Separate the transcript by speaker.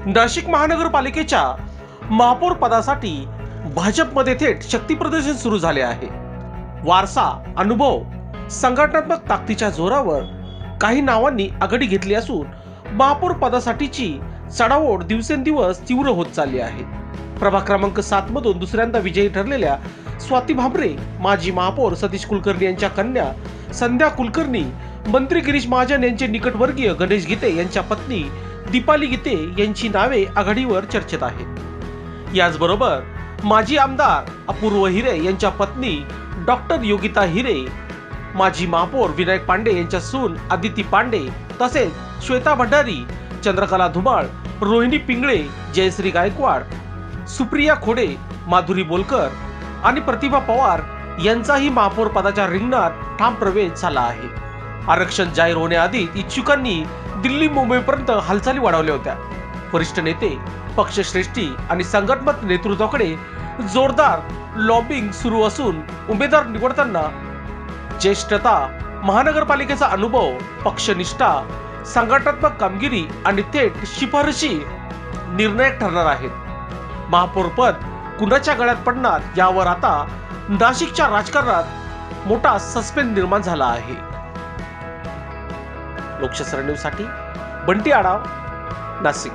Speaker 1: नाशिक महानगरपालिकेच्या महापौर पदासाठी भाजपमध्ये थेट शक्तीप्रदर्शन सुरू झाले आहे। वारसा, अनुभव, संघटनात्मक ताकदीच्या जोरावर काही नावांनी आघाडी घेतली असून महापौर पदासाठीची चढाओढ दिवसेंदिवस तीव्र होत चालली आहे। प्रभाग क्रमांक 7 मधून दुसऱ्यांदा विजयी ठरलेल्या स्वाती भामरे, माजी महापौर सतीश कुलकर्णी यांच्या कन्या संध्या कुलकर्णी, मंत्री गिरीश महाजन यांचे निकटवर्गीय गणेश गीते यांच्या पत्नी दीपाली गीते यांची नावे आघाडीवर चर्चेत आहेत। याचबरोबर माजी आमदार अपूर्व हिरे यांच्या पत्नी डॉक्टर योगिता हिरे, माजी महापौर विनायक पांडे यांच्या सून आदिती पांडे, तसेच श्वेता भंडारी, चंद्रकला धुमाळ, रोहिणी पिंगळे, जयश्री गायकवाड, सुप्रिया खोडे, माधुरी बोलकर आणि प्रतिभा पवार यांचाही महापौर पदाच्या रिंगणात ठाम प्रवेश झाला आहे। आरक्षण जाहीर होण्याआधी इच्छुकांनी दिल्ली मुंबईपर्यंत हालचाली वाढवल्या होत्या। वरिष्ठ नेते, पक्षश्रेष्ठी आणि संघटनात्मक नेतृत्वाकडे जोरदार लॉबिंग सुरू असून उमेदवार निवडताना ज्येष्ठता, महानगरपालिकेचा अनुभव, पक्षनिष्ठा, संघटनात्मक कामगिरी आणि थेट शिफारशी निर्णायक ठरणार आहेत। महापौर पद कुणाच्या गळ्यात पडणार यावर आता नाशिकच्या राजकारणात मोठा सस्पेन्स निर्माण झाला आहे। लोकशास्त्र न्यूज साठी बंटी आढाव, नाशिक।